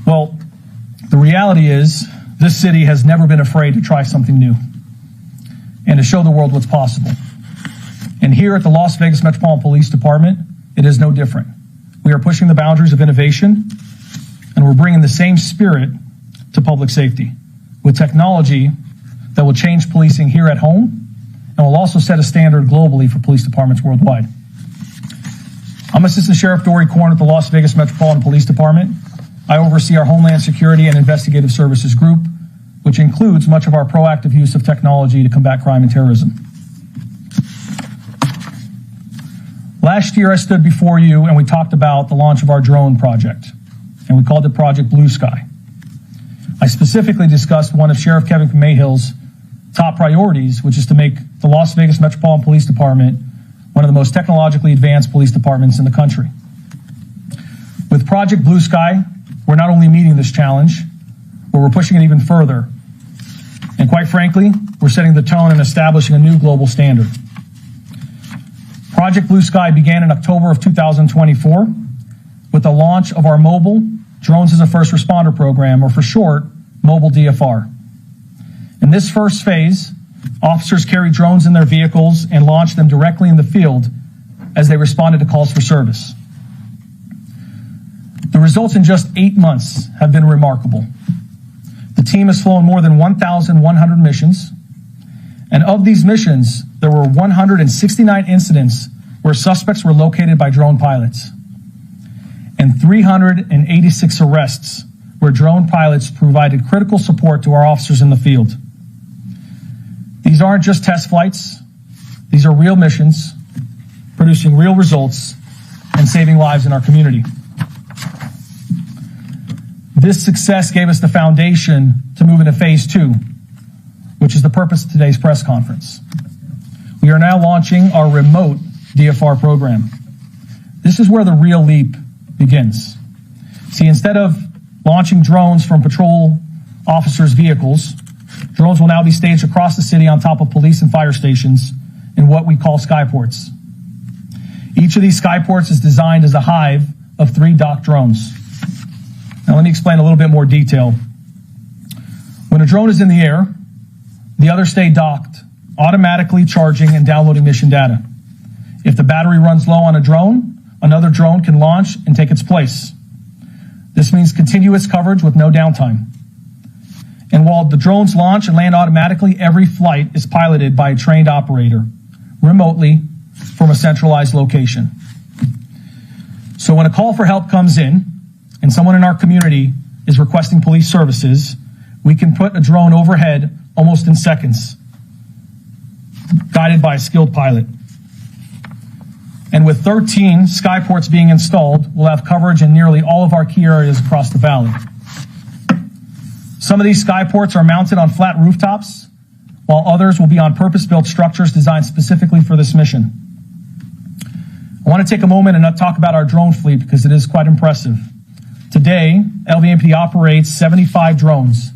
Well, the reality is this city has never been afraid to try something new and to show the world what's possible. And here at the Las Vegas Metropolitan Police Department, it is no different. We are pushing the boundaries of innovation, and we're bringing the same spirit to public safety with technology that will change policing here at home and will also set a standard globally for police departments worldwide. I'm Assistant Sheriff Dory Korn at the Las Vegas Metropolitan Police Department. I oversee our Homeland Security and Investigative Services group, which includes much of our proactive use of technology to combat crime and terrorism. Last year, I stood before you and we talked about the launch of our drone project, and we called it Project Blue Sky. I specifically discussed one of Sheriff Kevin Mayhill's top priorities, which is to make the Las Vegas Metropolitan Police Department one of the most technologically advanced police departments in the country. With Project Blue Sky, we're not only meeting this challenge, but we're pushing it even further. And quite frankly, we're setting the tone and establishing a new global standard. Project Blue Sky began in October of 2024 with the launch of our mobile Drones as a First Responder program, or for short, Mobile DFR. In this first phase, officers carried drones in their vehicles and launched them directly in the field as they responded to calls for service. The results in just 8 months have been remarkable. The team has flown more than 1,100 missions, and of these missions, there were 169 incidents where suspects were located by drone pilots, and 386 arrests where drone pilots provided critical support to our officers in the field. These aren't just test flights. These are real missions, producing real results and saving lives in our community. This success gave us the foundation to move into phase 2, which is the purpose of today's press conference. We are now launching our remote DFR program. This is where the real leap begins. See, instead of launching drones from patrol officers' vehicles, drones will now be staged across the city on top of police and fire stations in what we call skyports. Each of these skyports is designed as a hive of 3 docked drones. Now let me explain a little bit more detail. When a drone is in the air, the others stay docked, automatically charging and downloading mission data. If the battery runs low on a drone, another drone can launch and take its place. This means continuous coverage with no downtime. And while the drones launch and land automatically, every flight is piloted by a trained operator remotely from a centralized location. So when a call for help comes in and someone in our community is requesting police services, we can put a drone overhead almost in seconds, guided by a skilled pilot. And with 13 skyports being installed, we'll have coverage in nearly all of our key areas across the valley. Some of these skyports are mounted on flat rooftops, while others will be on purpose-built structures designed specifically for this mission. I want to take a moment and talk about our drone fleet because it is quite impressive. Today, LVMPD operates 75 drones,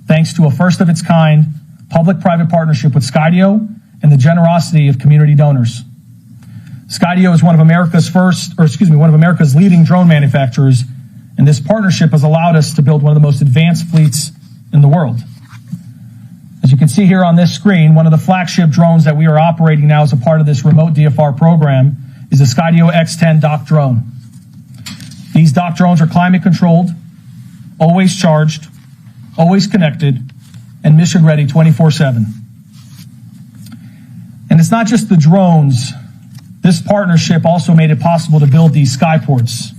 thanks to a first-of-its-kind public-private partnership with Skydio and the generosity of community donors. Skydio is one of America's leading drone manufacturers, and this partnership has allowed us to build one of the most advanced fleets in the world. As you can see here on this screen, one of the flagship drones that we are operating now as a part of this remote DFR program is the Skydio X10 dock drone. These dock drones are climate controlled, always charged, always connected, and mission ready 24/7. And it's not just the drones. This partnership also made it possible to build these skyports.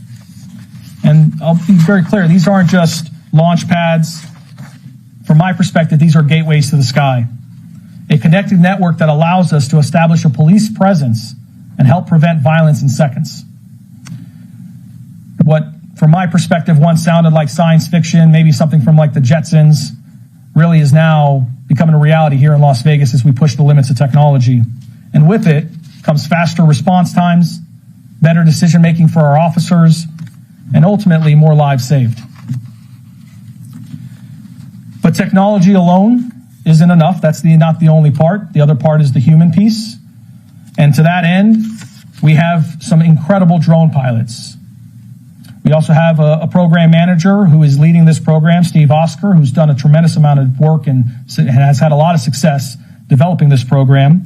And I'll be very clear, these aren't just launch pads. From my perspective, these are gateways to the sky. A connected network that allows us to establish a police presence and help prevent violence in seconds. What, from my perspective, once sounded like science fiction, maybe something from like the Jetsons, really is now becoming a reality here in Las Vegas as we push the limits of technology. And with it comes faster response times, better decision-making for our officers, and ultimately more lives saved. But technology alone isn't enough. That's not the only part. The other part is the human piece. And to that end, we have some incredible drone pilots. We We also have a program manager who is leading this program, Steve Oscar, who's done a tremendous amount of work and has had a lot of success developing this program.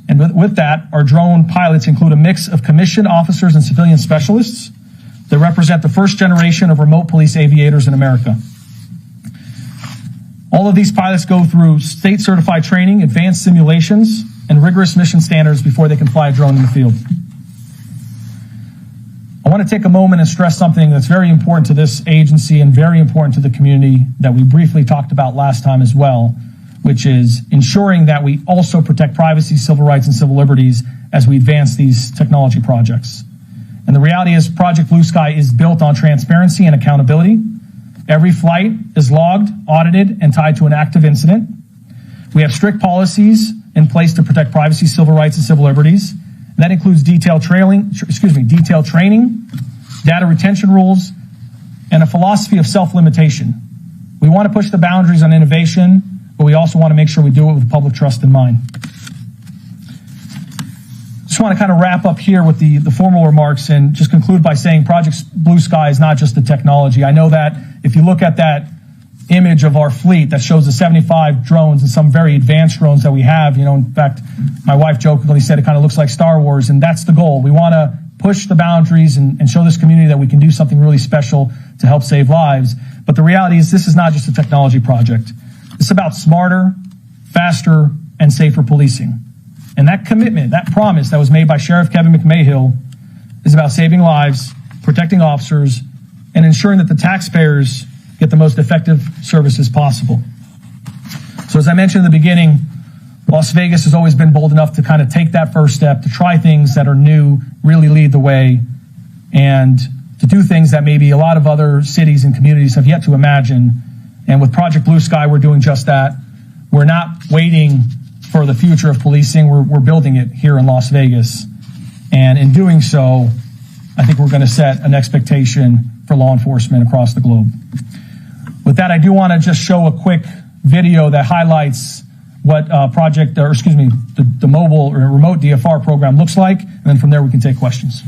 And with that, our drone pilots include a mix of commissioned officers and civilian specialists that represent the first generation of remote police aviators in America. All of these pilots go through state-certified training, advanced simulations, and rigorous mission standards before they can fly a drone in the field. I want to take a moment and stress something that's very important to this agency and very important to the community that we briefly talked about last time as well, which is ensuring that we also protect privacy, civil rights, and civil liberties as we advance these technology projects. And the reality is Project Blue Sky is built on transparency and accountability. Every flight is logged, audited, and tied to an active incident. We have strict policies in place to protect privacy, civil rights, and civil liberties. And that includes detailed training, data retention rules, and a philosophy of self-limitation. We want to push the boundaries on innovation, but we also want to make sure we do it with public trust in mind. Just want to kind of wrap up here with the formal remarks and just conclude by saying Project Blue Sky is not just the technology. I know that if you look at that image of our fleet that shows the 75 drones and some very advanced drones that we have, in fact, my wife jokingly said it kind of looks like Star Wars, and that's the goal. We want to push the boundaries and show this community that we can do something really special to help save lives. But the reality is this is not just a technology project. It's about smarter, faster, and safer policing. And that commitment, that promise that was made by Sheriff Kevin McMahill is about saving lives, protecting officers, and ensuring that the taxpayers get the most effective services possible. So as I mentioned in the beginning, Las Vegas has always been bold enough to kind of take that first step, to try things that are new, really lead the way, and to do things that maybe a lot of other cities and communities have yet to imagine. And with Project Blue Sky, we're doing just that. We're not waiting for the future of policing. We're building it here in Las Vegas. And in doing so, I think we're going to set an expectation for law enforcement across the globe. With that, I do want to just show a quick video that highlights what the mobile or remote DFR program looks like. And then from there, we can take questions.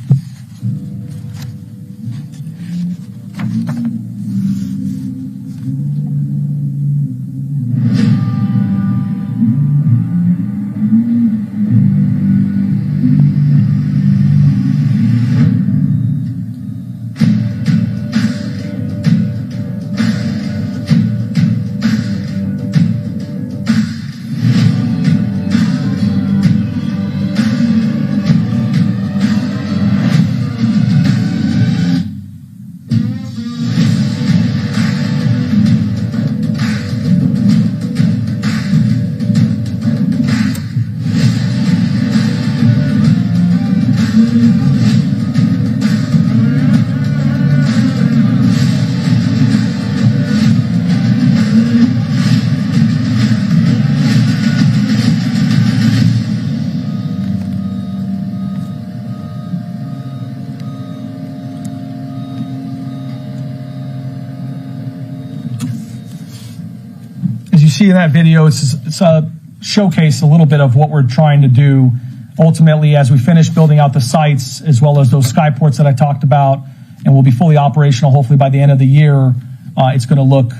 See in that video, it's a showcase a little bit of what we're trying to do ultimately as we finish building out the sites as well as those skyports that I talked about, and we'll be fully operational hopefully by the end of the year. It's going to look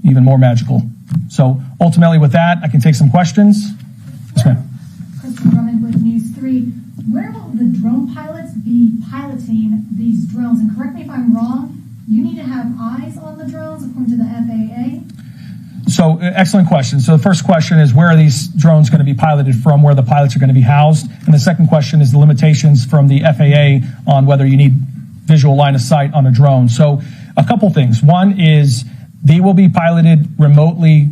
even more magical. So ultimately with that, I can take some questions. Yes, ma'am. Kristen Drummond with News 3. Where will the drone pilots be piloting these drones? And correct me if I'm wrong, you need to have eyes on the drones according to the FAA? So excellent question. So the first question is, where are these drones going to be piloted from, where the pilots are going to be housed? And the second question is the limitations from the FAA on whether you need visual line of sight on a drone. So a couple things. One is they will be piloted remotely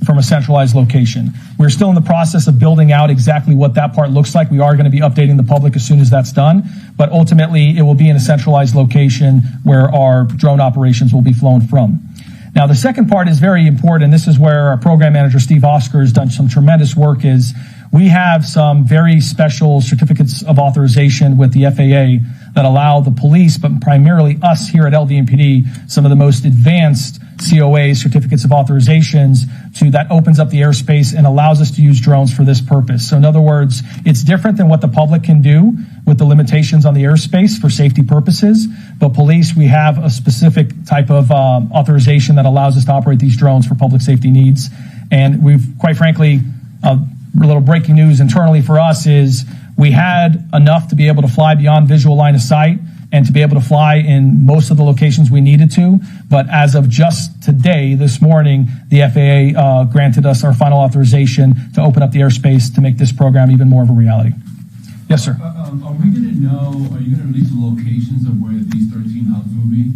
from a centralized location. We're still in the process of building out exactly what that part looks like. We are going to be updating the public as soon as that's done. But ultimately, it will be in a centralized location where our drone operations will be flown from. Now, the second part is very important. This is where our program manager, Steve Oscar, has done some tremendous work. Is we have some very special certificates of authorization with the FAA that allow the police, but primarily us here at LVMPD, some of the most advanced COAs, certificates of authorizations, that opens up the airspace and allows us to use drones for this purpose. So in other words, it's different than what the public can do with the limitations on the airspace for safety purposes. But police, we have a specific type of authorization that allows us to operate these drones for public safety needs. And we've, quite frankly, a little breaking news internally for us is we had enough to be able to fly beyond visual line of sight and to be able to fly in most of the locations we needed to. But as of just today, this morning, the FAA granted us our final authorization to open up the airspace to make this program even more of a reality. Yes, sir. Are we going to know, are you going to release the locations of where these 13 hubs will be?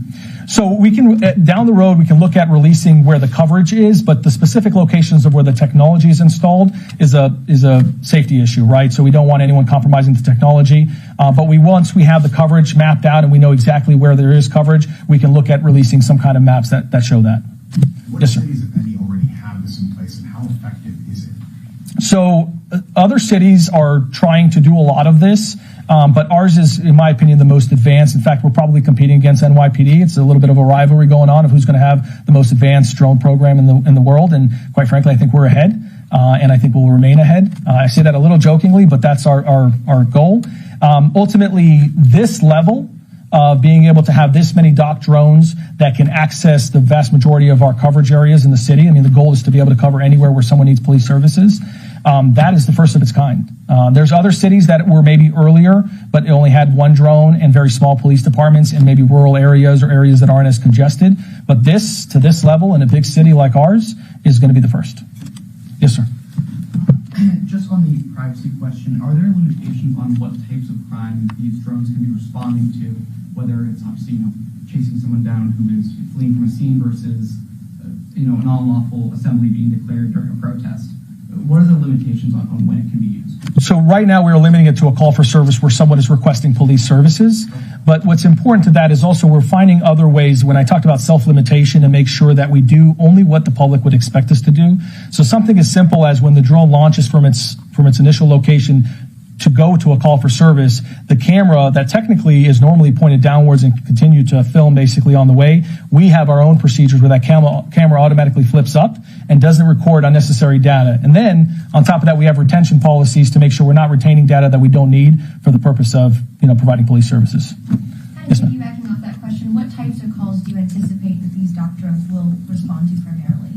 So we can, down the road, we can look at releasing where the coverage is, but the specific locations of where the technology is installed is a safety issue, right? So we don't want anyone compromising the technology. But once we have the coverage mapped out and we know exactly where there is coverage, we can look at releasing some kind of maps that show that. What Yes, sir. cities, if any, already have this in place, and how effective is it? So other cities are trying to do a lot of this, but ours is, in my opinion, the most advanced. In fact, we're probably competing against NYPD. It's a little bit of a rivalry going on of who's going to have the most advanced drone program in the world. And quite frankly, I think we're ahead, and I think we'll remain ahead. I say that a little jokingly, but that's our goal. Ultimately, this level of being able to have this many docked drones that can access the vast majority of our coverage areas in the city. I mean, the goal is to be able to cover anywhere where someone needs police services. That is the first of its kind. There's other cities that were maybe earlier, but it only had one drone and very small police departments in maybe rural areas or areas that aren't as congested. But this, to this level in a big city like ours, is going to be the first. Yes, sir. Just on the privacy question, are there limitations on what types of crime these drones can be responding to, whether it's obviously, chasing someone down who is fleeing from a scene versus, an unlawful assembly being declared during a protest? What are the limitations on when it can be used? So right now we're limiting it to a call for service where someone is requesting police services. But what's important to that is also we're finding other ways. When I talked about self-limitation, to make sure that we do only what the public would expect us to do. So something as simple as when the drone launches from its initial location to go to a call for service, the camera that technically is normally pointed downwards and continue to film basically on the way, we have our own procedures where that camera automatically flips up and doesn't record unnecessary data. And then on top of that, we have retention policies to make sure we're not retaining data that we don't need for the purpose of, providing police services. Kind Yes, of ma'am. piggybacking off that question, what types of calls do you anticipate that these dock drones will respond to primarily?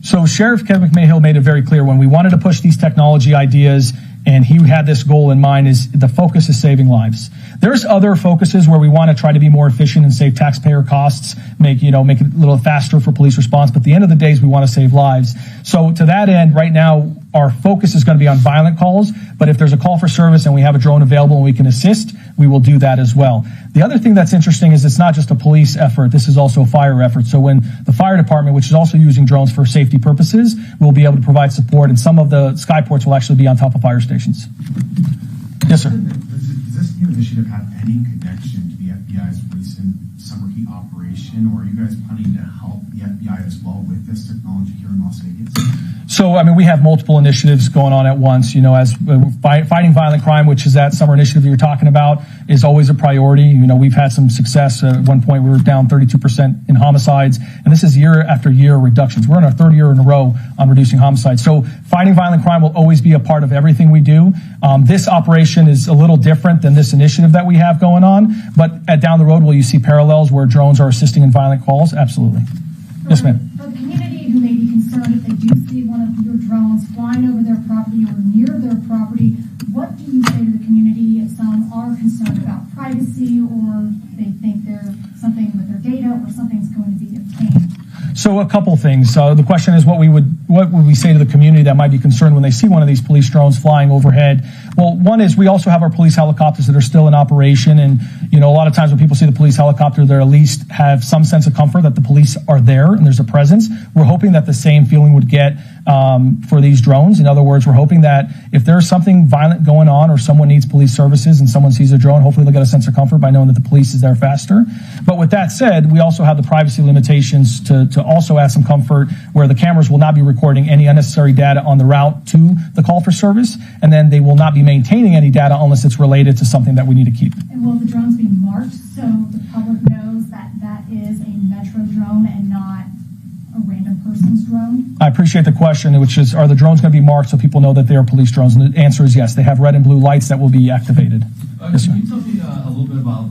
So Sheriff Kevin McMahill made it very clear when we wanted to push these technology ideas, and he had this goal in mind, is the focus is saving lives. There's other focuses where we want to try to be more efficient and save taxpayer costs, make it a little faster for police response. But at the end of the day, we want to save lives. So to that end, right now, our focus is going to be on violent calls. But if there's a call for service and we have a drone available and we can assist, we will do that as well. The other thing that's interesting is it's not just a police effort. This is also a fire effort. So when the fire department, which is also using drones for safety purposes, will be able to provide support, and some of the skyports will actually be on top of fire stations. Yes, sir. Does this new initiative have any connection to the FBI's recent summer heat operation, or are you guys planning to help the FBI as well with this technology here in Las Vegas? So, we have multiple initiatives going on at once. As fighting violent crime, which is that summer initiative that you're talking about, is always a priority. We've had some success. At one point, we were down 32% in homicides, and this is year after year reductions. We're in our third year in a row on reducing homicides. So, fighting violent crime will always be a part of everything we do. This operation is a little different than this initiative that we have going on, but down the road, will you see parallels where drones are assisting in violent calls? Absolutely. Yes, ma'am. For the community who may be concerned if they do see one of your drones flying over their property or near their property, what do you say to the community if some are concerned about privacy or they think there's something with their data or something's going to be obtained? So a couple things. The question is what would we say to the community that might be concerned when they see one of these police drones flying overhead? Well, one is we also have our police helicopters that are still in operation. And, a lot of times when people see the police helicopter, they at least have some sense of comfort that the police are there and there's a presence. We're hoping that the same feeling would get for these drones. In other words, we're hoping that if there's something violent going on or someone needs police services and someone sees a drone, hopefully they'll get a sense of comfort by knowing that the police is there faster. But with that said, we also have the privacy limitations to also add some comfort where the cameras will not be recording any unnecessary data on the route to the call for service, and then they will not be maintaining any data unless it's related to something that we need to keep. And will the drones be marked so the public knows that that is a Metro drone and not random person's drone? I appreciate the question, which is, are the drones going to be marked so people know that they are police drones? And the answer is yes. They have red and blue lights that will be activated. Yes, sir. Can you tell me a little bit about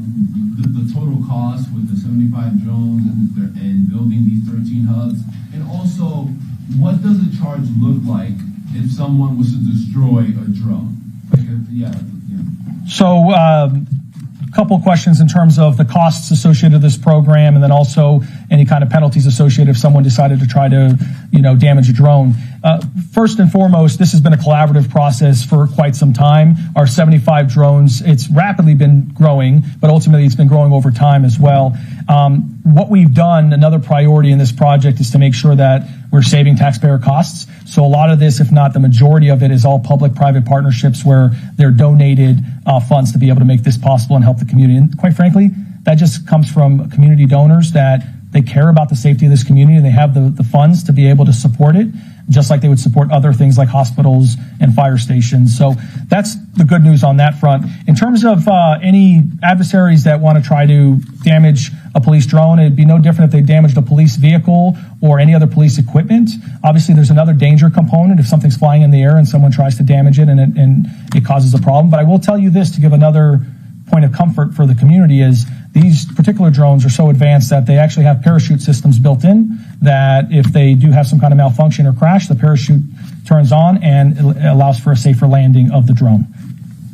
the total cost with the 75 drones and building these 13 hubs? And also, what does the charge look like if someone was to destroy a drone? So, a couple of questions in terms of the costs associated with this program, and then also any kind of penalties associated if someone decided to try to, damage a drone. First and foremost, this has been a collaborative process for quite some time. Our 75 drones, it's rapidly been growing, but ultimately it's been growing over time as well. What we've done, another priority in this project, is to make sure that we're saving taxpayer costs. So a lot of this, if not the majority of it, is all public-private partnerships where they're donated funds to be able to make this possible and help the community. And quite frankly, that just comes from community donors that they care about the safety of this community and they have the funds to be able to support it, just like they would support other things like hospitals and fire stations. So that's the good news on that front. In terms of any adversaries that want to try to damage a police drone, it'd be no different if they damaged a police vehicle or any other police equipment. Obviously, there's another danger component if something's flying in the air and someone tries to damage it and it causes a problem. But I will tell you this to give another point of comfort for the community is these particular drones are so advanced that they actually have parachute systems built in that if they do have some kind of malfunction or crash, the parachute turns on and it allows for a safer landing of the drone.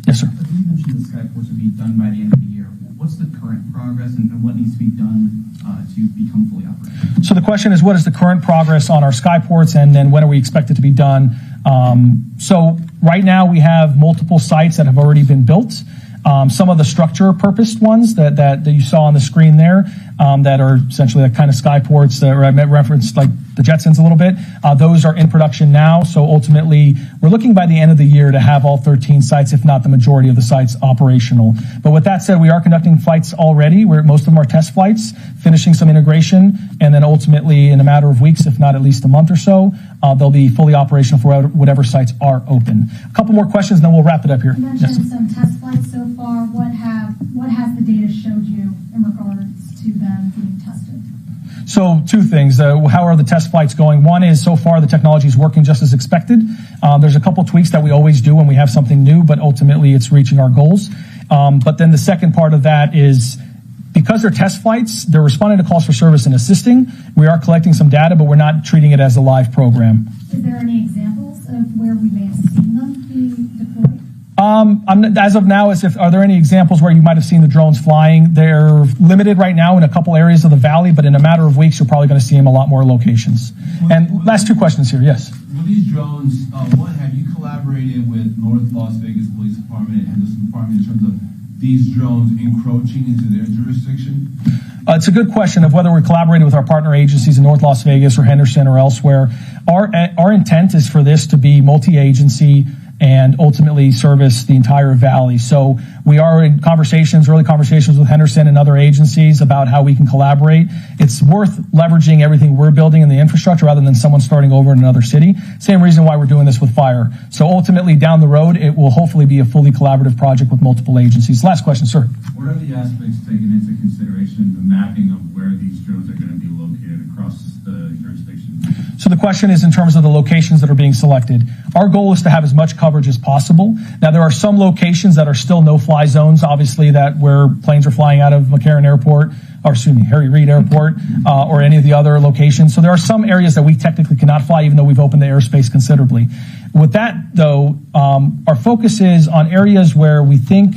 Yes, sir. You mentioned the Skyports will be done by the end of the year. What's the current progress and what needs to be done to become fully operational? So the question is, what is the current progress on our Skyports, and then when are we expected to be done? So right now we have multiple sites that have already been built. Some of the structure purposed ones that you saw on the screen there, that are essentially like kind of Skyports that I referenced like the Jetsons a little bit. Those are in production now. So ultimately, we're looking by the end of the year to have all 13 sites, if not the majority of the sites, operational. But with that said, we are conducting flights already. Most of them are test flights, finishing some integration, and then ultimately, in a matter of weeks, if not at least a month or so, they'll be fully operational for whatever sites are open. A couple more questions, then we'll wrap it up here. You mentioned some test flights so far. What has the data showed you in regards to them being tested? So two things. How are the test flights going? One is so far the technology is working just as expected. There's a couple tweaks that we always do when we have something new, but ultimately it's reaching our goals. But then the second part of that is because they're test flights, they're responding to calls for service and assisting. We are collecting some data, but we're not treating it as a live program. Is there any examples of where we may have seen them be deployed? As of now, are there any examples where you might have seen the drones flying? They're limited right now in a couple areas of the valley, but in a matter of weeks, you're probably going to see them a lot more locations. And last two questions here, yes. With these drones, one, have you collaborated with North Las Vegas Police Department and Henderson Department in terms of these drones encroaching into their jurisdiction? It's a good question of whether we're collaborating with our partner agencies in North Las Vegas or Henderson or elsewhere. Our intent is for this to be multi-agency and ultimately service the entire valley. So we are in early conversations with Henderson and other agencies about how we can collaborate. It's worth leveraging everything we're building in the infrastructure rather than someone starting over in another city. Same reason why we're doing this with fire. So ultimately down the road, it will hopefully be a fully collaborative project with multiple agencies. Last question, sir. What are the aspects taken into consideration in the mapping of where these drones are going to be located across the jurisdiction? So the question is in terms of the locations that are being selected. Our goal is to have as much coverage as possible. Now, there are some locations that are still no-fly zones, obviously, that where planes are flying out of McCarran Airport, or excuse me, Harry Reid Airport, or any of the other locations. So there are some areas that we technically cannot fly, even though we've opened the airspace considerably. With that, though, our focus is on areas where we think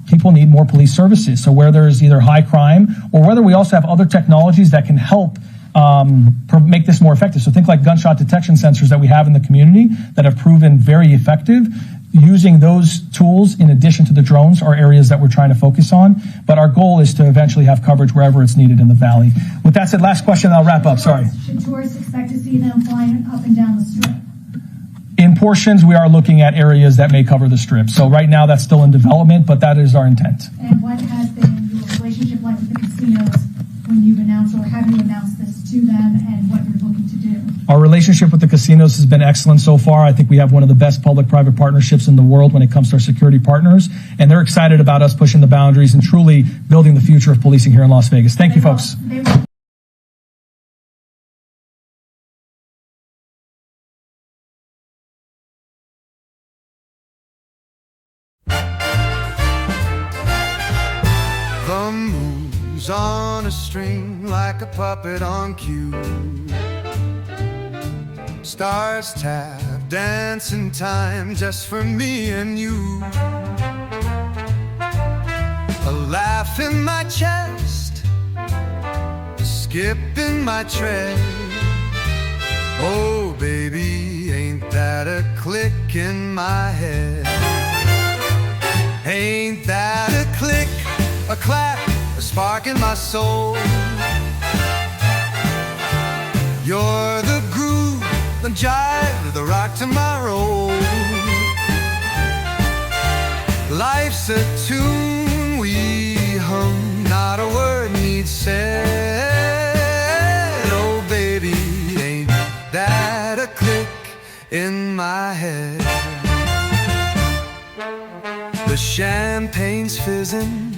people need more police services. So where there's either high crime or whether we also have other technologies that can help make this more effective. So think like gunshot detection sensors that we have in the community that have proven very effective. Using those tools in addition to the drones are areas that we're trying to focus on. But our goal is to eventually have coverage wherever it's needed in the valley. With that said, last question, I'll wrap up. Sorry. Should tourists expect to see them flying up and down the strip? In portions, we are looking at areas that may cover the strip. So right now that's still in development, but that is our intent. And what has been your relationship like with the casinos when you've announced, or have you announced this to them, and what you're looking to do? Our relationship with the casinos has been excellent so far. I think we have one of the best public-private partnerships in the world when it comes to our security partners, and they're excited about us pushing the boundaries and truly building the future of policing here in Las Vegas. Thank you, folks. rhythm moves on a string like a puppet on cue. Stars tap, dancing time just for me and you. A laugh in my chest, a skip in my tread. Oh baby, ain't that a click in my head? Ain't that a click, a clap, a spark in my soul? You're the groove, the jive, the rock to my roll. Life's a tune we hum, not a word needs said. Oh baby, ain't that a click in my head? The champagne's fizzing,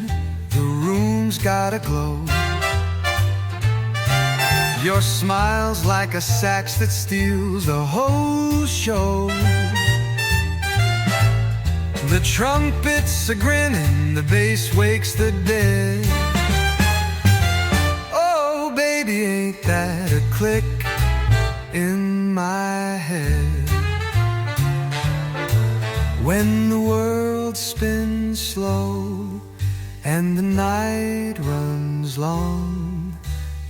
the room's got a glow. Your smile's like a sax that steals the whole show. The trumpets are grinning, the bass wakes the dead. Oh baby, ain't that a click in my head? When the world spins slow and the night runs long,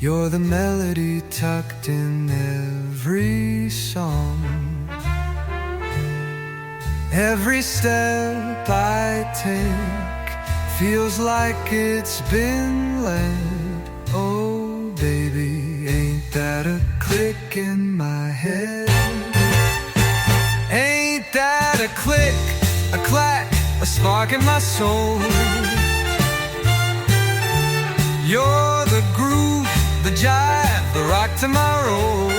you're the melody tucked in every song. Every step I take feels like it's been led. Oh baby, ain't that a click in my head? Ain't that a click, a clack, a spark in my soul? You're the groove, the jive, the rock to my roll.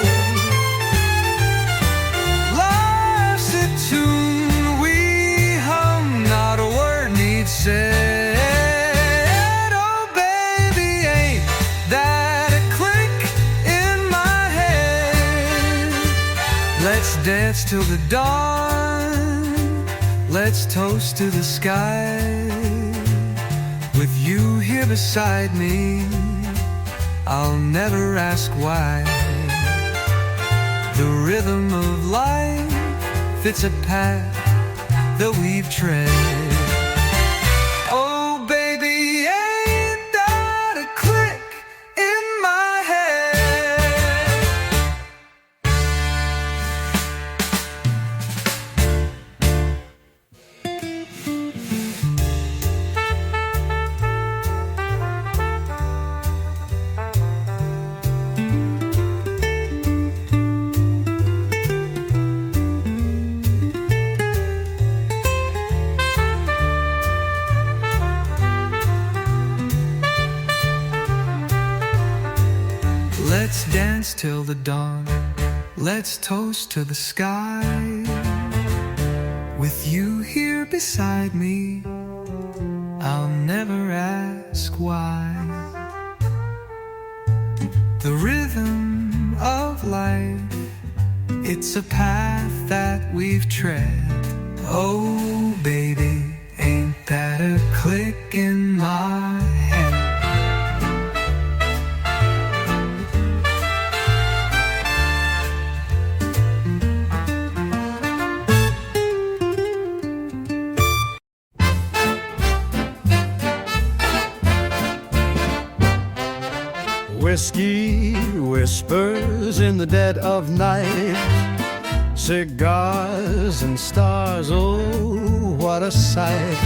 Life's a tune we hum, not a word needs said. Oh baby, ain't that a click in my head? Let's dance till the dawn, let's toast to the sky. With you here beside me, I'll never ask why. The rhythm of life fits a path that we've tread. Oh baby, ain't that a click in my head? Let's dance till the dawn, let's toast to the sky. With you here beside me, I'll never ask why. The rhythm of life, it's a path that we've tread. Oh baby, ain't that a click in my head? Whiskey whispers in the dead of night, cigars and stars, oh, what a sight.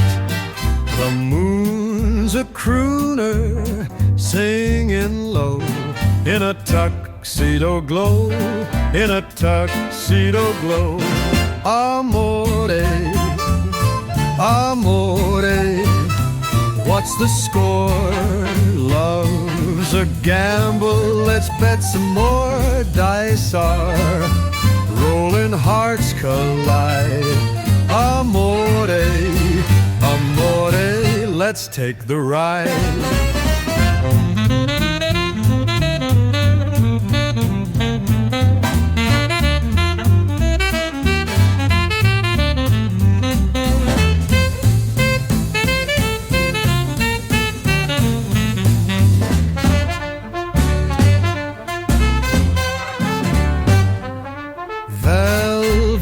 The moon's a crooner, singing low, in a tuxedo glow, in a tuxedo glow. Amore, amore, what's the score? Love's a gamble, let's bet some more. Dice are rolling, hearts collide. Amore, amore, let's take the ride.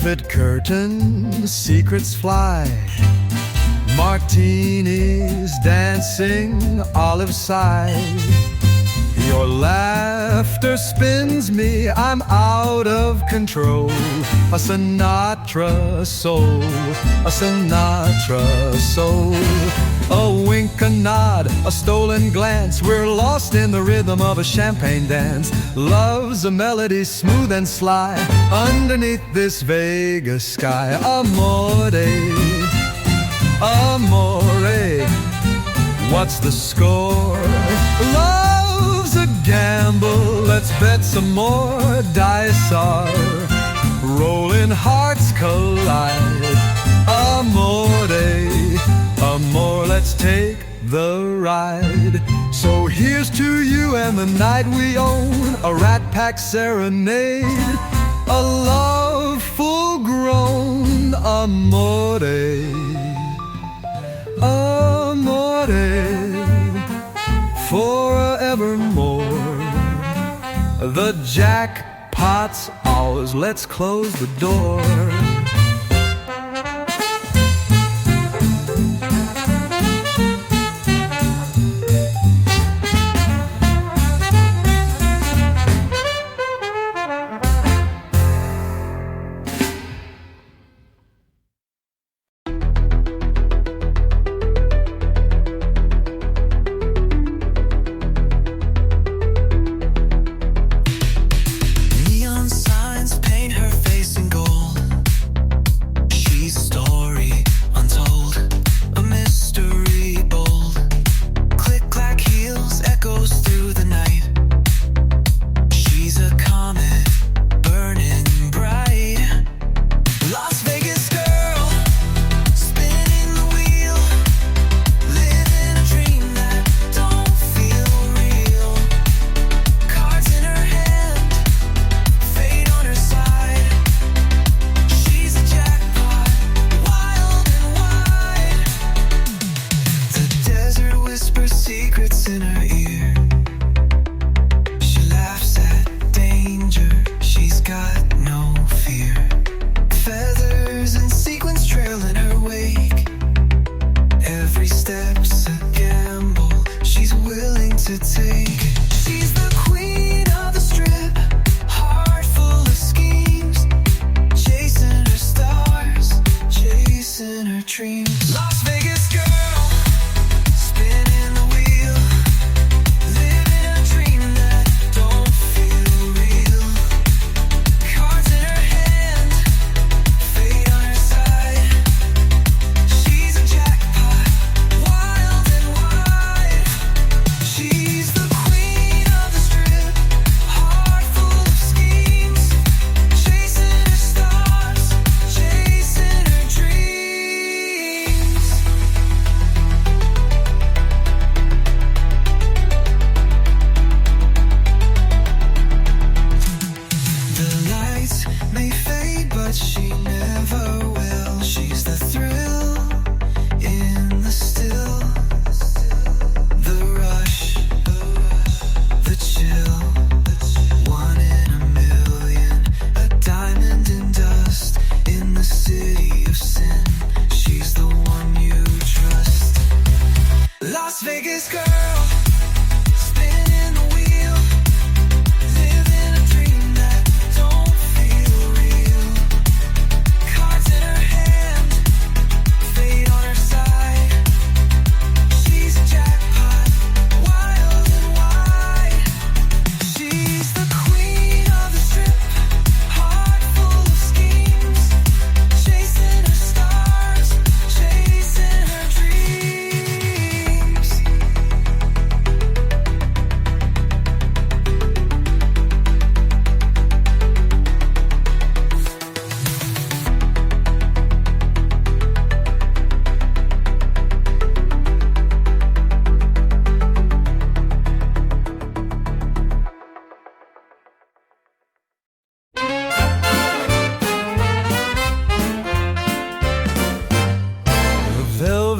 velvet curtain, secrets fly. Martinis dancing, olive side. Your laughter spins me, I'm out of control. A Sinatra soul, a Sinatra soul. A wink, a nod, a stolen glance, we're lost in the rhythm of a champagne dance. Love's a melody smooth and sly, underneath this Vegas sky. Amore, amore, what's the score? Love's a gamble, let's bet some more. Dice are rolling, hearts collide. Amore, amore, let's take the ride. So here's to you and the night we own, a Rat Pack serenade, a love full grown. Amore, amore, forevermore. The jackpot's ours, let's close the door.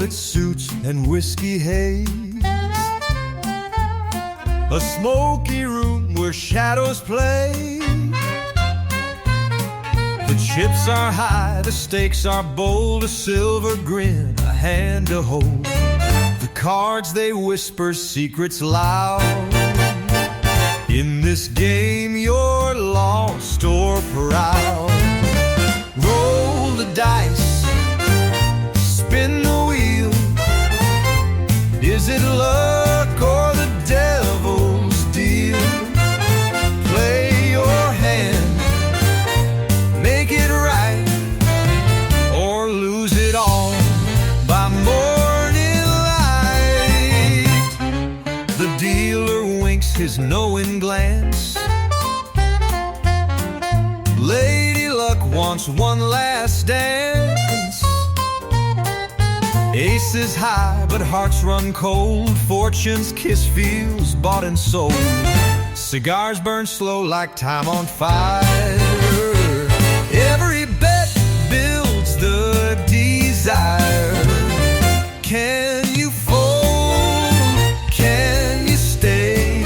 Suits and whiskey haze, a smoky room where shadows play, the Chips are high, the stakes are bold, a silver grin, a hand to hold. The cards they whisper secrets loud. In this game you're lost or proud. Roll the dice, spin the wheel. Is it luck or the devil's deal? Play your hand, make it right, or lose it all by morning light. The dealer winks his knowing glance. Lady Luck wants one last dance. Aces high, but hearts run cold. Fortune's kiss feels bought and sold. Cigars burn slow like time on fire. Every bet builds the desire. Can you fold? Can you stay?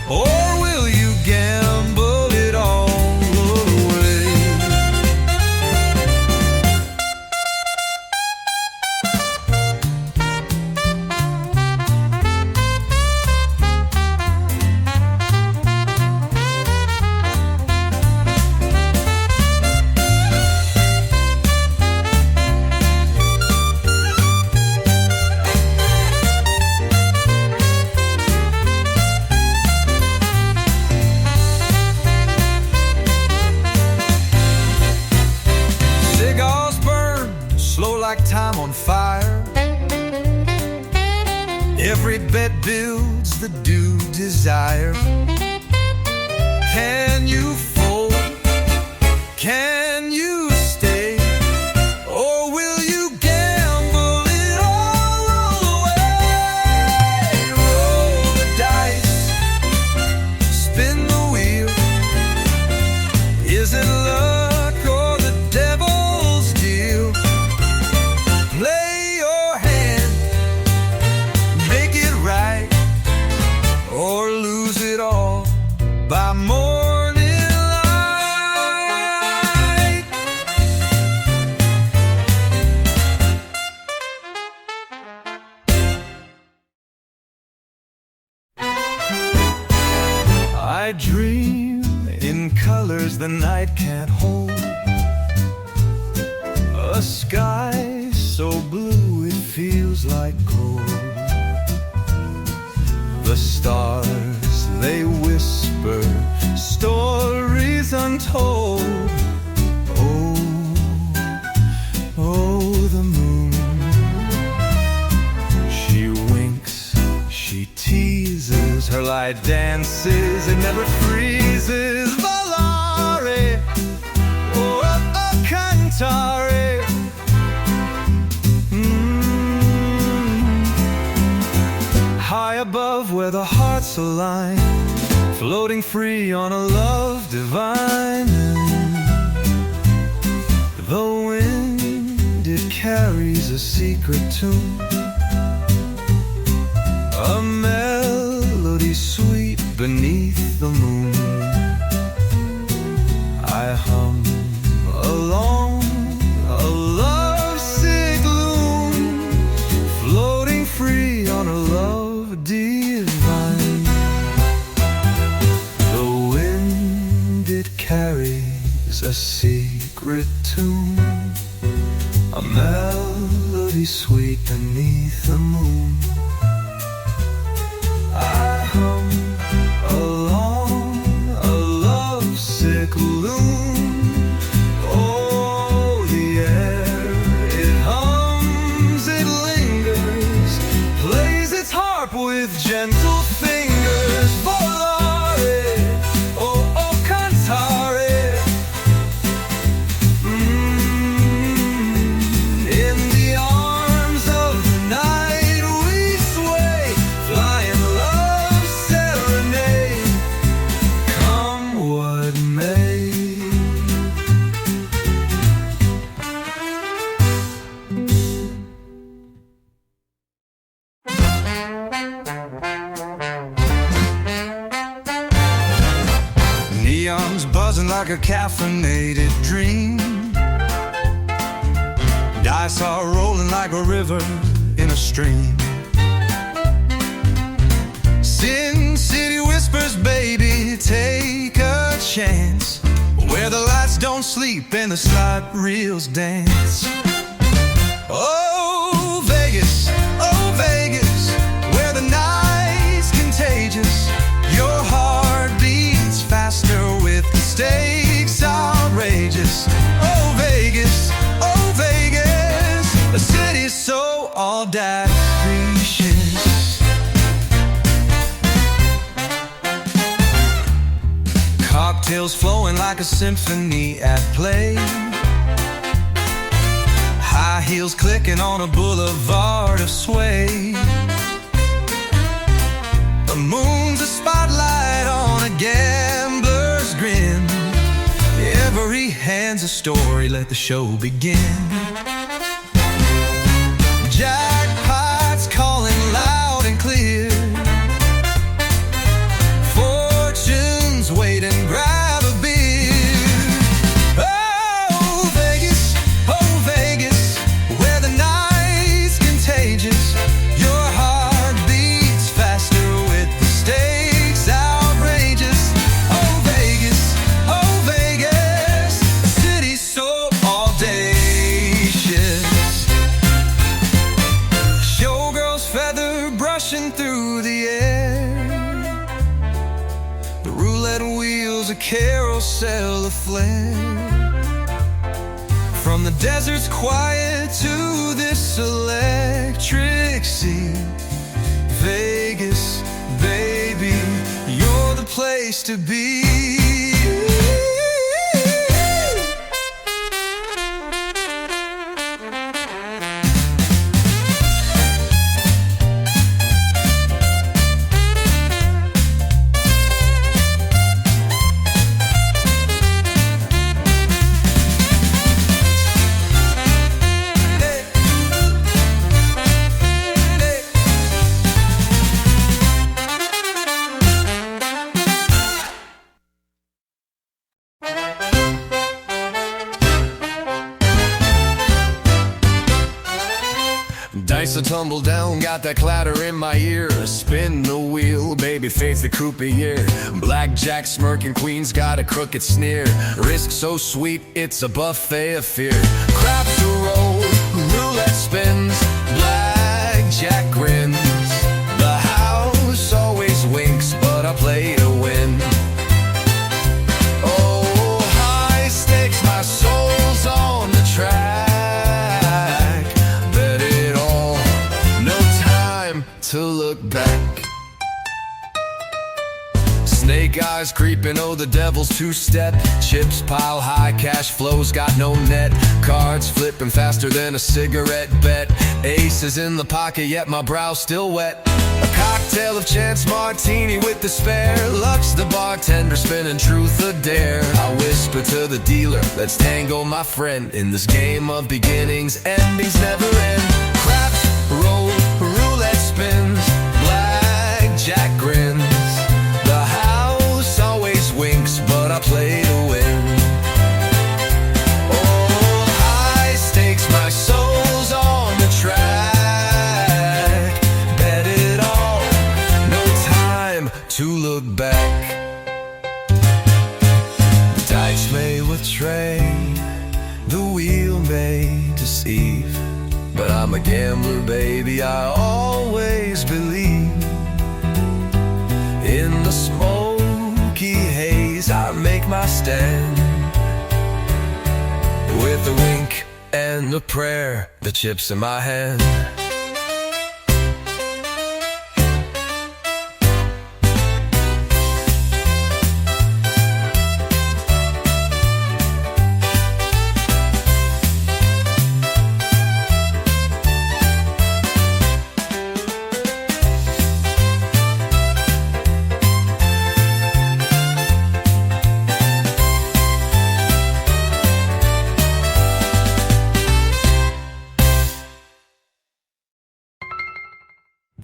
Or will you gamble it all away? Cigars burn slow like time on fire. Every bet builds the due desire. Can you fold? Can you stay? Or will you gamble it all away? Roll the dice, spin the wheel. Is it luck or the devil's deal? Play your hand, make it right, or lose it all by morning light. I dream in colors the night can't hold. A sky so blue it feels like gold. The stars, they whisper stories untold. Oh, oh, the moon. She winks, she teases, her light dances, it never freezes. Volare, oh, oh, cantare. High above where the hearts align, floating free on a love divine. The wind, it carries a secret tune, a melody sweet beneath the moon. I hum along a lovesick loon, floating free on a love divine. The wind, it carries a secret tune, a melody sweet beneath the moon. I hum along a lovesick loon. Oh, the air, it hums, it lingers, plays its harp with gentle fingers. Volare, oh, oh, cantare. In the arms of the night we buzzing like a caffeinated dream. Dice are rolling like a river in a stream. Sin City whispers, baby, take a chance, where the lights don't sleep and the slot reels dance. Oh, Vegas, where the night's contagious. Your heart beats faster with the stakes outrageous. Oh, Vegas, a city so audacious. Cocktails flowing like a symphony at play. High heels clicking on a boulevard of sway. The moon's a spotlight on a gambler's grin. Every hand's a story, let the show begin. Jackpot's calling loud and clear. Fortune's waiting, grab a beer. Oh, Vegas, where the night's contagious. Your heart beats faster with the stakes outrageous. Oh, Vegas, a city so audacious. Showgirls feather brushing through the air. The roulette wheels, a carousel of flair. From the desert's quiet to this electric sea. Vegas, baby, you're the place to be. Dice a tumble down, got that clatter in my ear. Spin the wheel, baby, face the croupier. Blackjack smirking, queen's got a crooked sneer. Risk so sweet, it's a buffet of fear. Craps to roll, roulette spins, blackjack grins. The house always winks, but I play to win. Oh, high stakes, my soul's on the track. To look back. Snake eyes creeping, oh the devil's two-step. Chips pile high, cash flows got no net. Cards flipping faster than a cigarette bet. Aces in the pocket, yet my brow's still wet. A cocktail of chance martini with despair. Luck's the bartender spinning truth or dare. I whisper to the dealer, let's tango my friend. In this game of beginnings, endings never end. Craps roll, roulette spins, blackjack grins. The house always winks, but I play to win. Oh, high stakes, my soul's on the track. Bet it all, no time to look back. Dice may betray, the wheel may deceive, but I'm a gambler, baby, I always believe. In the smoky haze, I make my stand. With a wink and a prayer, the chips in my hand.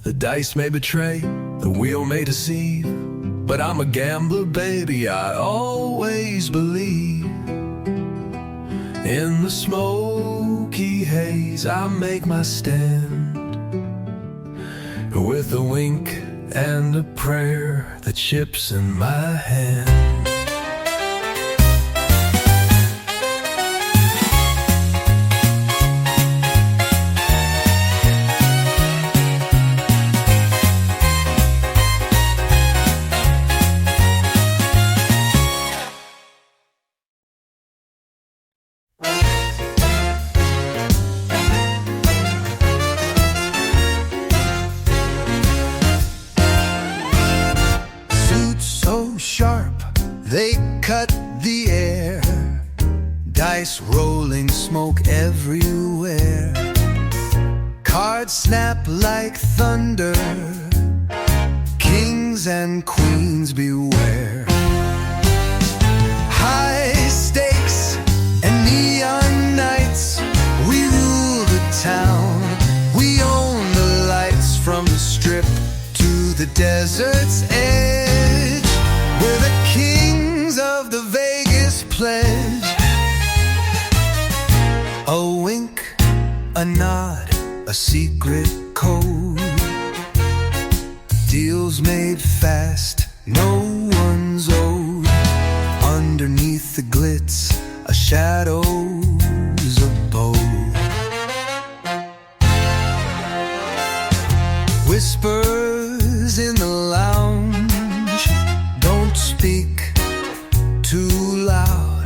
The dice may betray, the wheel may deceive, but I'm a gambler, baby. I always believe in the smoky haze. I make my stand with a wink and a prayer, the chips in my hand. They cut the air, dice rolling, smoke everywhere. Cards snap like thunder, kings and queens beware. High stakes and neon nights, we rule the town. We own the lights from the strip to the desert's edge. We're the kings of the Vegas pledge. A wink, a nod, a secret code. Deals made fast, no one's owed. Underneath the glitz, a shadow's abode. Whispers in the lounge, don't speak too loud.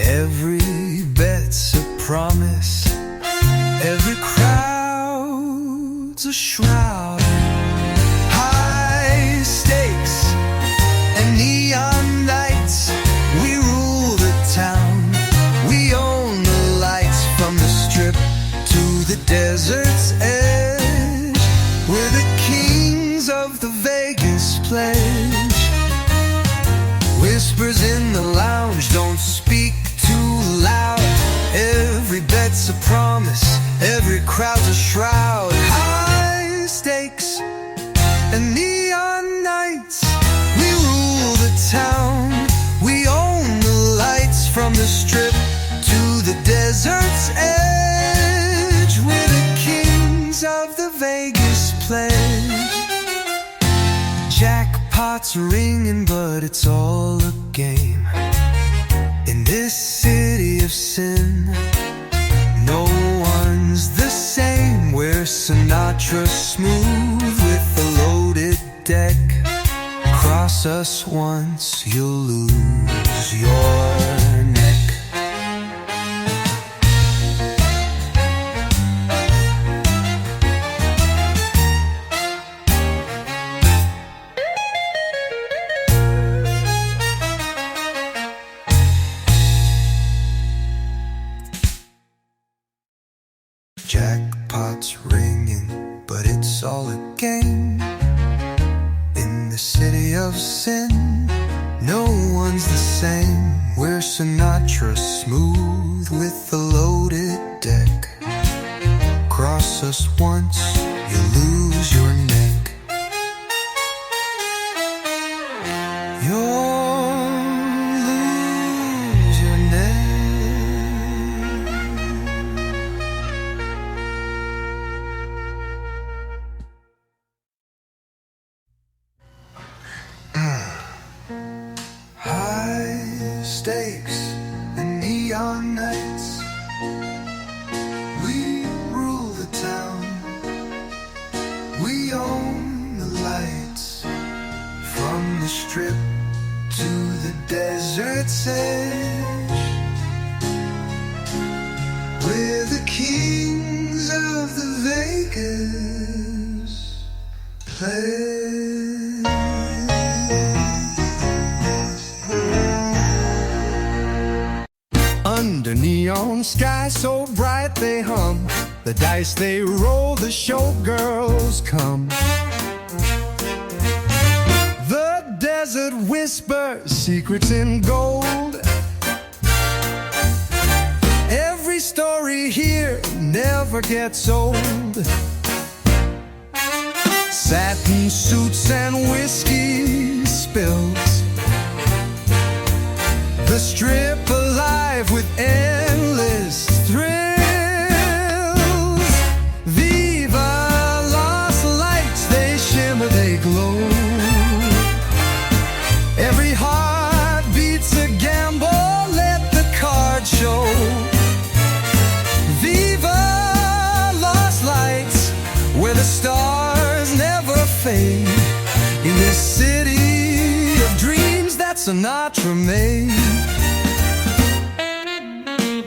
Every bet's a promise, every crowd's a shroud. High stakes and neon nights, we rule the town. We own the lights from the strip to the desert's edge. We're the kings of the Vegas pledge. Whispers in the lounge, don't speak too loud. Every bet's a promise, every crowd's a shroud. High stakes and neon nights, we rule the town. We own the lights from the strip to the desert's edge. We're the kings of the Vegas pledge. Jackpot's ringing, but it's all a game. In this city of sin, no one's the same. We're Sinatra smooth with a loaded deck. Cross us once, you'll lose your neck. Jackpot's ringing, but it's all a game. In the city of sin, no one's the same. We're Sinatra smooth with a loaded deck. Cross us once, you lose your neck. You'll lose your neck. High stakes and neon nights, we rule the town. We own the lights from the strip to the desert's edge. We're the kings of the Vegas pledge. Under neon sky so bright they hum, the dice they roll, the showgirls come. The desert whispers secrets in gold. Every story here never gets old. satin suits and whiskey spills. The strip alive with endless thrills. Viva Las Lights, they shimmer, they glow. Every heart beats a gamble, let the card show. Viva Las Lights, where the stars never fade. In this city of dreams that Sinatra made.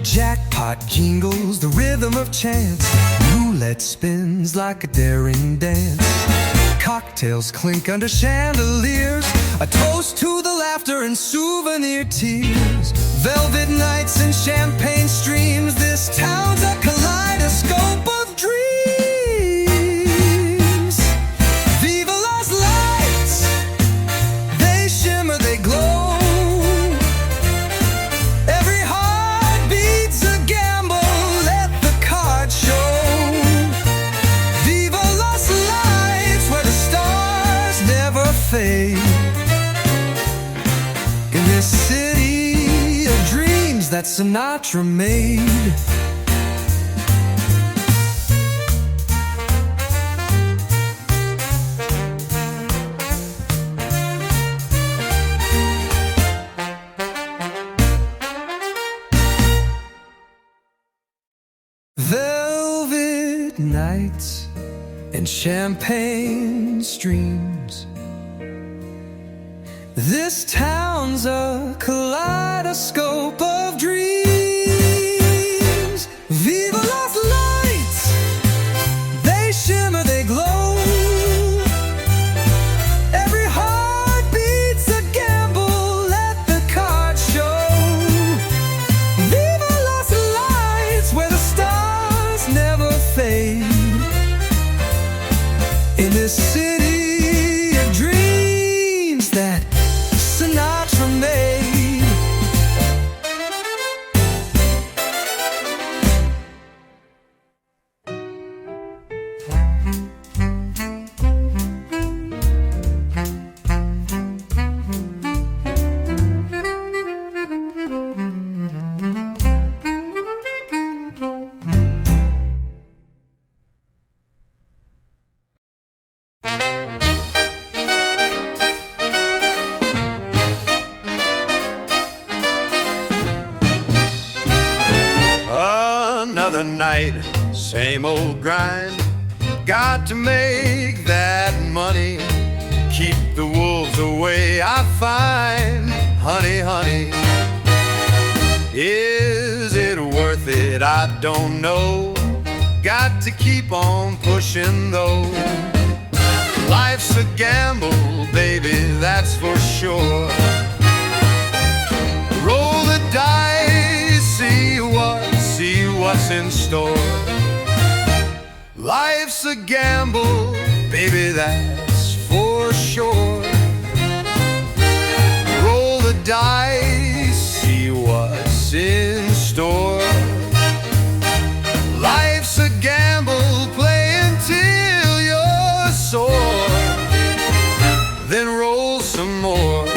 Jackpot jingles, the rhythm of chance. Roulette spins like a daring dance. Cocktails clink under chandeliers, a toast to the laughter and souvenir tears. Velvet nights and champagne streams, this town's a kaleidoscope of dreams. Viva Las Lights, they shimmer, they glow. Every heart beats a gamble, let the card show. Viva Las Lights, where the stars never fade. In this city of dreams that Sinatra made. Velvet nights and champagne streams. This town's a kaleidoscope of dreams. Viva Las Lights, they shimmer, they glow. Every heart beats a gamble, let the card show. Viva Las Lights, where the stars never fade. In this city of dreams that Sinatra made. Another night, same old grind. Got to make that money, keep the wolves away. I find, honey, honey, is it worth it? I don't know. Got to keep on pushing though. Life's a gamble, baby, that's for sure. Roll the dice, see what's in store. Life's a gamble, baby, that's for sure. Roll the dice, see what's in store. Life's a gamble, play until you're sore. Then roll some more.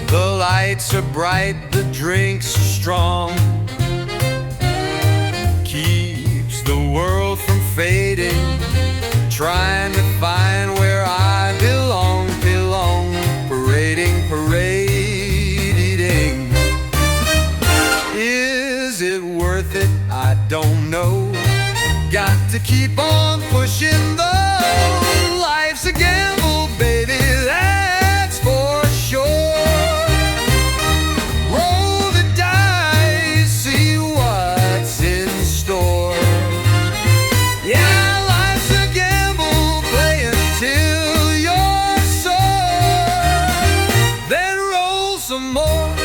The lights are bright, the drink's strong. Keeps the world from fading. Trying to find where I belong. Parading. Is it worth it? I don't know. Got to keep on pushing though. Life's a gamble, baby, that's for sure. Roll the dice, see what's in store. Yeah, life's a gamble, play until you're sore. Then roll some more.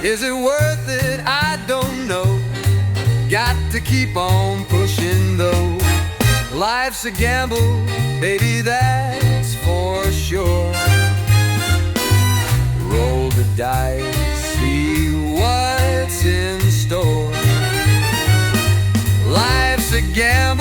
Is it worth it? I don't know. Got to keep on pushing though. Life's a gamble, baby, that's for sure. Roll the dice, see what's in store. gamble.